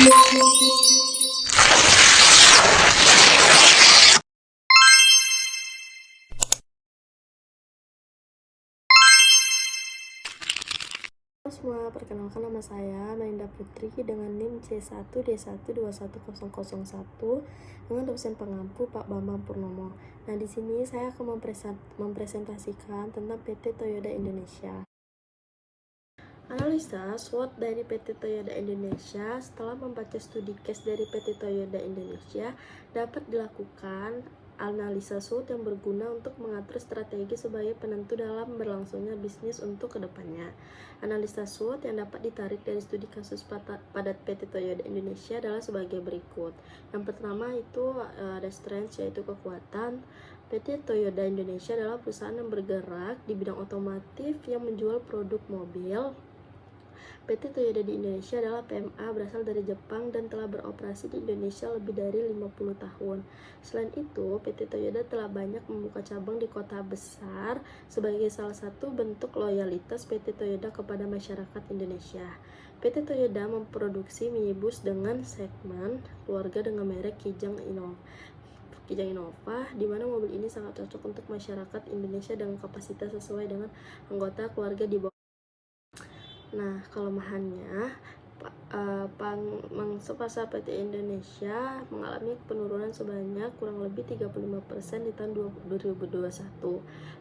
Semua, perkenalkan nama saya Melinda Putri dengan NIM C1D1210001 dengan dosen pengampu Pak Bambang Purnomo. Nah, di sini saya akan mempresentasikan tentang PT Toyoda Indonesia. Analisa SWOT dari PT Toyoda Indonesia setelah membaca studi case dari PT Toyoda Indonesia dapat dilakukan analisa SWOT yang berguna untuk mengatur strategi sebagai penentu dalam berlangsungnya bisnis untuk kedepannya. Analisa SWOT yang dapat ditarik dari studi kasus padat PT Toyoda Indonesia adalah sebagai berikut. Yang pertama itu ada strength, yaitu kekuatan. PT Toyoda Indonesia adalah perusahaan yang bergerak di bidang otomotif yang menjual produk mobil. PT Toyoda di Indonesia adalah PMA berasal dari Jepang dan telah beroperasi di Indonesia lebih dari 50 tahun. Selain itu, PT Toyoda telah banyak membuka cabang di kota besar sebagai salah satu bentuk loyalitas PT Toyoda kepada masyarakat Indonesia. PT Toyoda memproduksi minibus dengan segmen keluarga dengan merek Kijang Innova, di mana mobil ini sangat cocok untuk masyarakat Indonesia dengan kapasitas sesuai dengan anggota keluarga di bawah. Nah, kelemahannya, pangsa pasar PT Indonesia mengalami penurunan sebanyak kurang lebih 35% di tahun 2021.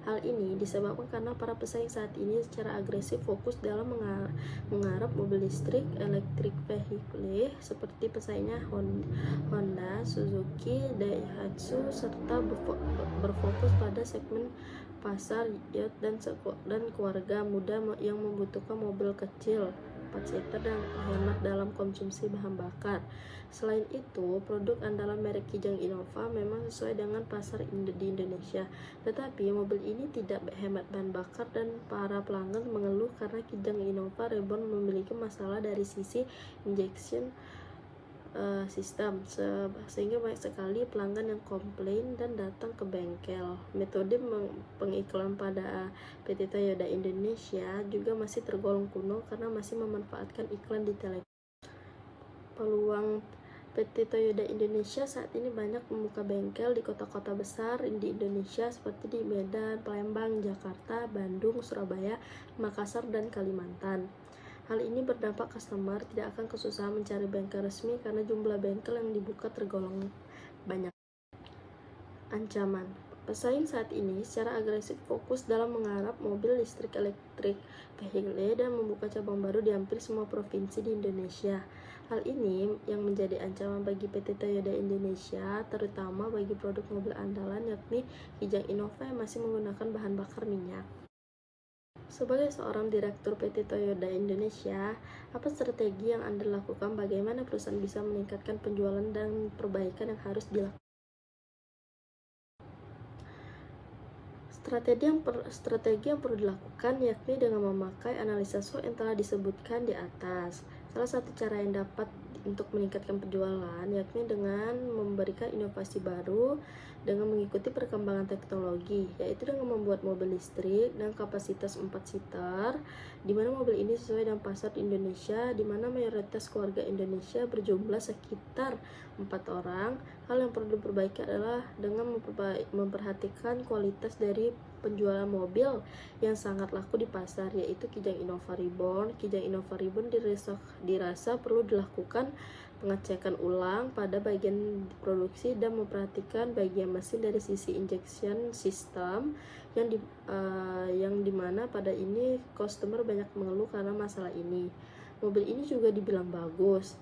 Hal ini disebabkan karena para pesaing saat ini secara agresif fokus dalam menggarap mobil listrik, electric vehicle, seperti pesaingnya Honda, Suzuki, Daihatsu, serta berfokus pada segmen pasar yacht dan keluarga muda yang membutuhkan mobil kecil 4 seater dan hemat dalam konsumsi bahan bakar. Selain itu, produk andalan merek Kijang Innova memang sesuai dengan pasar di Indonesia, tetapi mobil ini tidak hemat bahan bakar dan para pelanggan mengeluh karena Kijang Innova Reborn memiliki masalah dari sisi injection sistem, sehingga banyak sekali pelanggan yang komplain dan datang ke bengkel. Metode pengiklan pada PT Toyoda Indonesia juga masih tergolong kuno karena masih memanfaatkan iklan di televisi. Peluang PT Toyoda Indonesia saat ini banyak membuka bengkel di kota-kota besar di Indonesia seperti di Medan, Palembang, Jakarta, Bandung, Surabaya, Makassar, dan Kalimantan. Hal ini berdampak customer tidak akan kesusahan mencari bengkel resmi karena jumlah bengkel yang dibuka tergolong banyak. Ancaman: pesaing saat ini secara agresif fokus dalam menggarap mobil listrik elektrik vehicle dan membuka cabang baru di hampir semua provinsi di Indonesia. Hal ini yang menjadi ancaman bagi PT Toyoda Indonesia, terutama bagi produk mobil andalan yakni Kijang Innova yang masih menggunakan bahan bakar minyak. Sebagai seorang direktur PT Toyoda Indonesia, apa strategi yang Anda lakukan? Bagaimana perusahaan bisa meningkatkan penjualan dan perbaikan yang harus dilakukan? Strategi yang perlu dilakukan yakni dengan memakai analisa SWOT yang telah disebutkan di atas. Salah satu cara yang dapat untuk meningkatkan penjualan yakni dengan memberikan inovasi baru dengan mengikuti perkembangan teknologi, yaitu dengan membuat mobil listrik dan kapasitas 4 seater, di mana mobil ini sesuai dengan pasar di Indonesia, di mana mayoritas keluarga Indonesia berjumlah sekitar 4 orang. Hal yang perlu diperbaiki adalah dengan memperhatikan kualitas dari penjualan mobil yang sangat laku di pasar, yaitu Kijang Innova Reborn. Kijang Innova Reborn dirasa perlu dilakukan pengecekan ulang pada bagian produksi dan memperhatikan bagian mesin dari sisi injection system yang dimana pada ini customer banyak mengeluh karena masalah ini. Mobil ini juga dibilang bagus,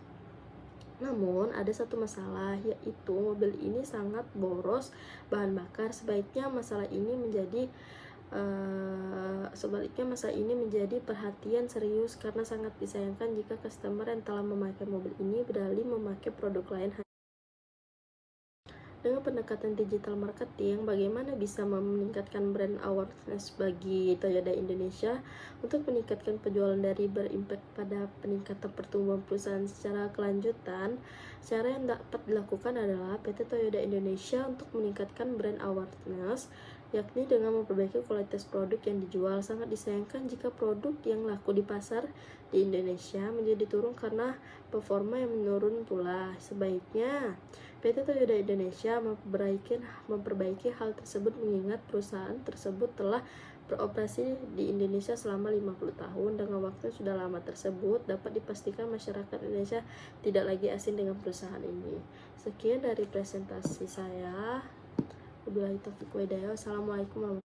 namun ada satu masalah, yaitu mobil ini sangat boros bahan bakar. Sebaliknya masalah ini menjadi perhatian serius karena sangat disayangkan jika customer yang telah memakai mobil ini beralih memakai produk lain. Dengan pendekatan digital marketing, bagaimana bisa meningkatkan brand awareness bagi Toyoda Indonesia untuk meningkatkan penjualan dari berimpact pada peningkatan pertumbuhan perusahaan secara kelanjutan? Cara yang dapat dilakukan adalah PT Toyoda Indonesia untuk meningkatkan brand awareness yakni dengan memperbaiki kualitas produk yang dijual. Sangat disayangkan jika produk yang laku di pasar di Indonesia menjadi turun karena performa yang menurun pula. Sebaiknya PT Toyota Indonesia memperbaiki hal tersebut, mengingat perusahaan tersebut telah beroperasi di Indonesia selama 50 tahun. Dengan waktu yang sudah lama tersebut, dapat dipastikan masyarakat Indonesia tidak lagi asing dengan perusahaan ini. Sekian dari presentasi saya. Wabillahi taufiq wa hidayah. Wassalamualaikum warahmatullahi wabarakatuh.